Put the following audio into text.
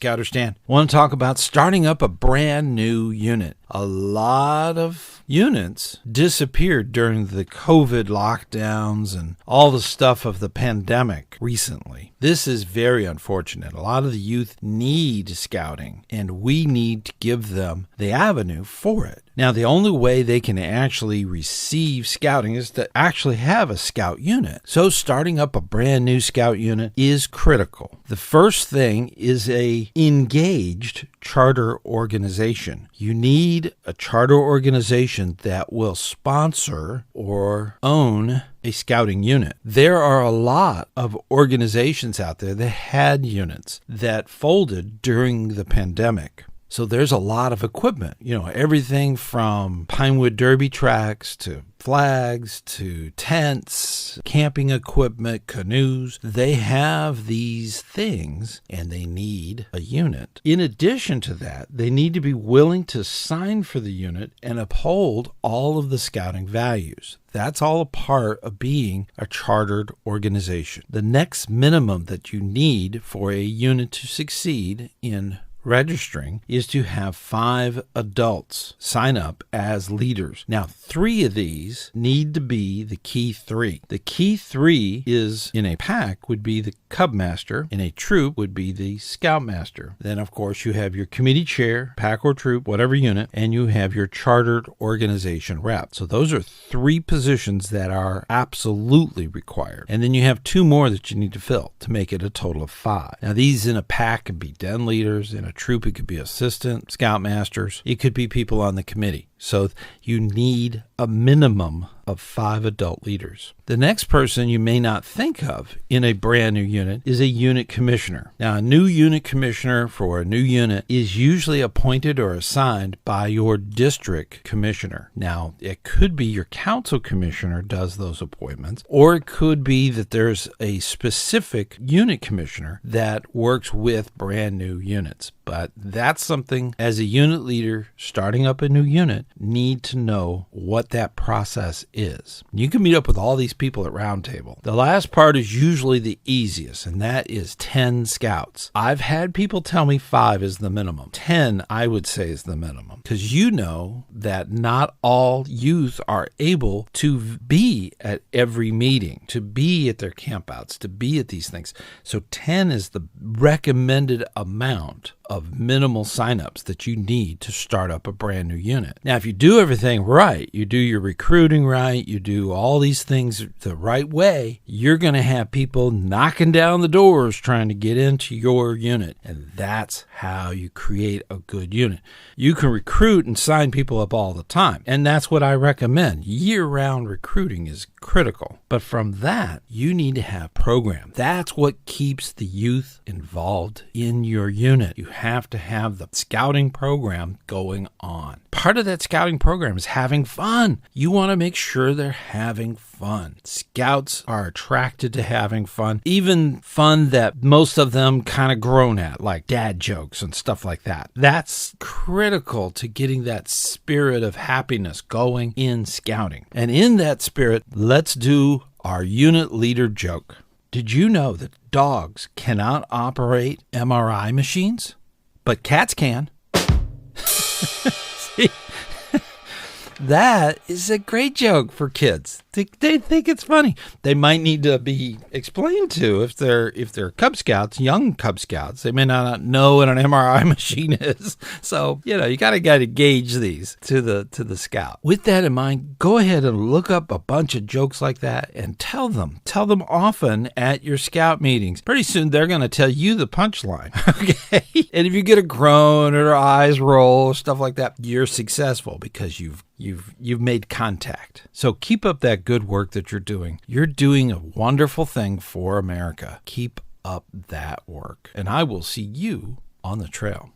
ScouterStan. I want to talk about starting up a brand new unit. A lot of units disappeared during the COVID lockdowns and all the stuff of the pandemic recently. This is very unfortunate. A lot of the youth need scouting, and we need to give them the avenue for it. Now, the only way they can actually receive scouting is to actually have a scout unit. So starting up a brand new scout unit is critical. The first thing is a engaged charter organization. You need a charter organization that will sponsor or own a scouting unit. There are a lot of organizations out there that had units that folded during the pandemic. So there's a lot of equipment, everything from Pinewood Derby tracks to flags to tents, camping equipment, canoes. They have these things and they need a unit. In addition to that, they need to be willing to sign for the unit and uphold all of the scouting values. That's all a part of being a chartered organization. The next minimum that you need for a unit to succeed in registering is to have 5 adults sign up as leaders. Now, 3 of these need to be the key 3. The key 3 is in a pack would be the Cub Master, in a troop would be the Scout Master. Then, of course, you have your committee chair, pack or troop, whatever unit, and you have your chartered organization rep. So those are 3 positions that are absolutely required. And then you have 2 more that you need to fill to make it a total of 5. Now, these in a pack can be den leaders, in a troop it could be assistant scoutmasters, it could be people on the committee. So you need a minimum of 5 adult leaders. The next person you may not think of in a brand new unit is a unit commissioner. Now, a new unit commissioner for a new unit is usually appointed or assigned by your district commissioner. Now, it could be your council commissioner does those appointments, or it could be that there's a specific unit commissioner that works with brand new units. But that's something, as a unit leader starting up a new unit, need to know what that process is. You can meet up with all these people at roundtable. The last part is usually the easiest, and that is 10 scouts. I've had people tell me 5 is the minimum. 10, I would say, is the minimum, because you know that not all youth are able to be at every meeting, to be at their campouts, to be at these things. So 10 is the recommended amount of minimal signups that you need to start up a brand new unit. Now, if you do everything right, you do your recruiting right, you do all these things the right way, you're going to have people knocking down the doors trying to get into your unit. And that's how you create a good unit. You can recruit and sign people up all the time. And that's what I recommend. Year-round recruiting is critical. But from that, you need to have program. That's what keeps the youth involved in your unit. You have to have the scouting program going on. Part of that scouting program is having fun. You want to make sure they're having fun. Scouts are attracted to having fun, even fun that most of them kind of groan at, like dad jokes and stuff like that. That's critical to getting that spirit of happiness going in scouting. And in that spirit, let's do our unit leader joke. Did you know that dogs cannot operate MRI machines, but cats can? See? That is a great joke for kids. They think it's funny. They might need to be explained to if they're Cub Scouts, young Cub Scouts. They may not know what an MRI machine is. So, you got to gauge these to the scout. With that in mind, go ahead and look up a bunch of jokes like that and tell them. Tell them often at your scout meetings. Pretty soon they're going to tell you the punchline. Okay? And if you get a groan or eyes roll, stuff like that, you're successful because you've made contact. So keep up that good work that you're doing. You're doing a wonderful thing for America. Keep up that work. And I will see you on the trail.